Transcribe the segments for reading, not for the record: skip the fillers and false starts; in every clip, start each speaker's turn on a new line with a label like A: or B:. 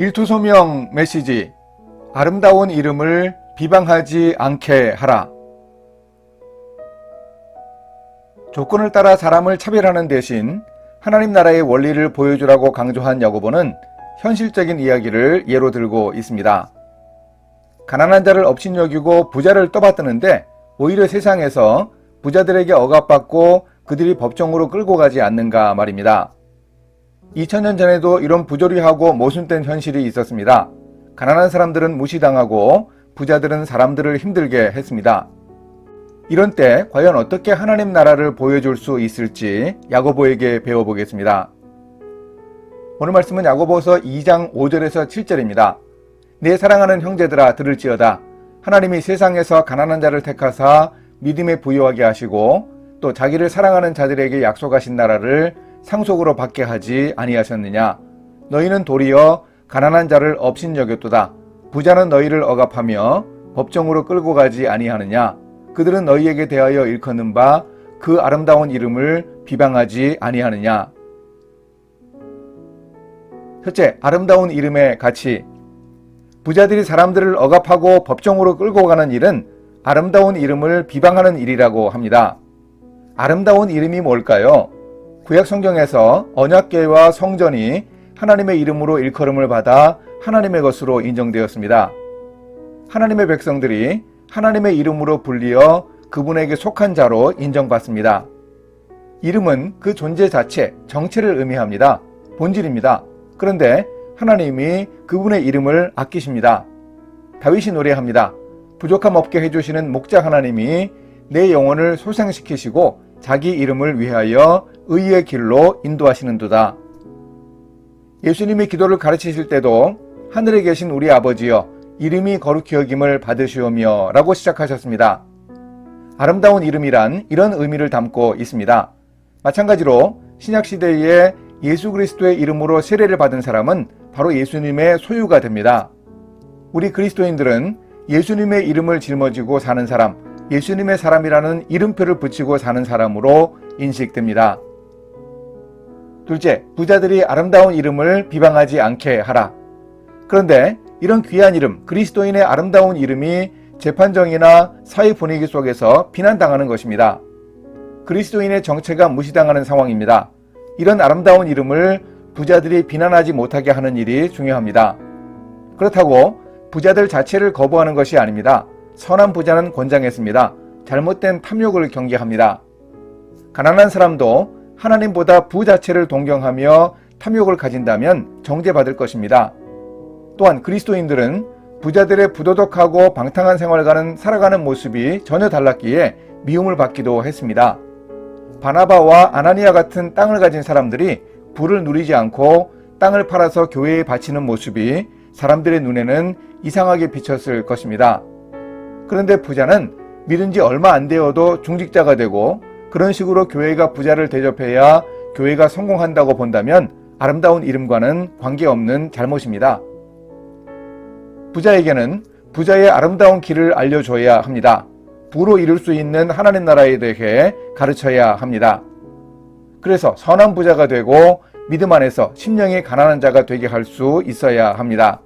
A: 일투소명 메시지. 아름다운 이름을 비방하지 않게 하라. 조건을 따라 사람을 차별하는 대신 하나님 나라의 원리를 보여주라고 강조한 야고보는 현실적인 이야기를 예로 들고 있습니다. 가난한 자를 업신여기고 부자를 떠받드는데 오히려 세상에서 부자들에게 억압받고 그들이 법정으로 끌고 가지 않는가 말입니다. 2000년 전에도 이런 부조리하고 모순된 현실이 있었습니다. 가난한 사람들은 무시당하고 부자들은 사람들을 힘들게 했습니다. 이런 때 과연 어떻게 하나님 나라를 보여줄 수 있을지 야고보에게 배워보겠습니다. 오늘 말씀은 야고보서 2장 5절에서 7절입니다. 내 사랑하는 형제들아 들을지어다. 하나님이 세상에서 가난한 자를 택하사 믿음에 부유하게 하시고 또 자기를 사랑하는 자들에게 약속하신 나라를 상속으로 받게 하지 아니하셨느냐. 너희는 도리어 가난한 자를 업신여겼도다. 부자는 너희를 억압하며 법정으로 끌고 가지 아니하느냐. 그들은 너희에게 대하여 일컫는 바 그 아름다운 이름을 비방하지 아니하느냐. 첫째, 아름다운 이름의 가치. 부자들이 사람들을 억압하고 법정으로 끌고 가는 일은 아름다운 이름을 비방하는 일이라고 합니다. 아름다운 이름이 뭘까요? 구약 성경에서 언약궤와 성전이 하나님의 이름으로 일컬음을 받아 하나님의 것으로 인정되었습니다. 하나님의 백성들이 하나님의 이름으로 불리어 그분에게 속한 자로 인정받습니다. 이름은 그 존재 자체, 정체를 의미합니다. 본질입니다. 그런데 하나님이 그분의 이름을 아끼십니다. 다윗이 노래합니다. 부족함 없게 해주시는 목자 하나님이 내 영혼을 소생시키시고 자기 이름을 위하여 의의 길로 인도하시는도다. 예수님이 기도를 가르치실 때도 하늘에 계신 우리 아버지여 이름이 거룩히 여김을 받으시오며 라고 시작하셨습니다. 아름다운 이름이란 이런 의미를 담고 있습니다. 마찬가지로 신약시대에 예수 그리스도의 이름으로 세례를 받은 사람은 바로 예수님의 소유가 됩니다. 우리 그리스도인들은 예수님의 이름을 짊어지고 사는 사람, 예수님의 사람이라는 이름표를 붙이고 사는 사람으로 인식됩니다. 둘째, 부자들이 아름다운 이름을 비방하지 않게 하라. 그런데 이런 귀한 이름, 그리스도인의 아름다운 이름이 재판정이나 사회 분위기 속에서 비난당하는 것입니다. 그리스도인의 정체가 무시당하는 상황입니다. 이런 아름다운 이름을 부자들이 비난하지 못하게 하는 일이 중요합니다. 그렇다고 부자들 자체를 거부하는 것이 아닙니다. 선한 부자는 권장했습니다. 잘못된 탐욕을 경계합니다. 가난한 사람도 하나님보다 부 자체를 동경하며 탐욕을 가진다면 정죄받을 것입니다. 또한 그리스도인들은 부자들의 부도덕하고 방탕한 생활과는 살아가는 모습이 전혀 달랐기에 미움을 받기도 했습니다. 바나바와 아나니아 같은 땅을 가진 사람들이 부를 누리지 않고 땅을 팔아서 교회에 바치는 모습이 사람들의 눈에는 이상하게 비쳤을 것입니다. 그런데 부자는 믿은 지 얼마 안 되어도 중직자가 되고 그런 식으로 교회가 부자를 대접해야 교회가 성공한다고 본다면 아름다운 이름과는 관계없는 잘못입니다. 부자에게는 부자의 아름다운 길을 알려줘야 합니다. 부로 이룰 수 있는 하나님 나라에 대해 가르쳐야 합니다. 그래서 선한 부자가 되고 믿음 안에서 심령이 가난한 자가 되게 할 수 있어야 합니다.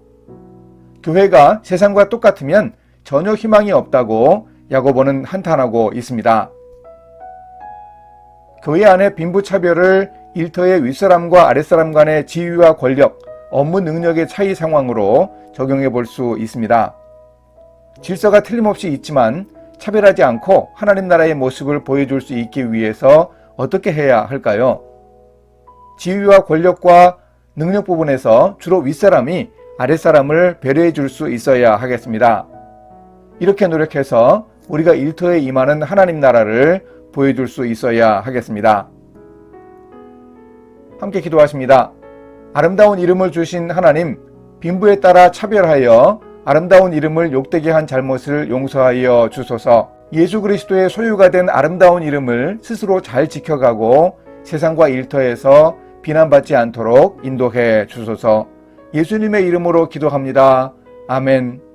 A: 교회가 세상과 똑같으면 전혀 희망이 없다고 야고보는 한탄하고 있습니다. 교회 안의 빈부차별을 일터의 윗사람과 아랫사람 간의 지위와 권력, 업무 능력의 차이 상황으로 적용해 볼 수 있습니다. 질서가 틀림없이 있지만 차별하지 않고 하나님 나라의 모습을 보여줄 수 있기 위해서 어떻게 해야 할까요? 지위와 권력과 능력 부분에서 주로 윗사람이 아랫사람을 배려해 줄 수 있어야 하겠습니다. 이렇게 노력해서 우리가 일터에 임하는 하나님 나라를 보여줄 수 있어야 하겠습니다. 함께 기도하십니다. 아름다운 이름을 주신 하나님, 빈부에 따라 차별하여 아름다운 이름을 욕되게 한 잘못을 용서하여 주소서. 예수 그리스도의 소유가 된 아름다운 이름을 스스로 잘 지켜가고 세상과 일터에서 비난받지 않도록 인도해 주소서. 예수님의 이름으로 기도합니다. 아멘.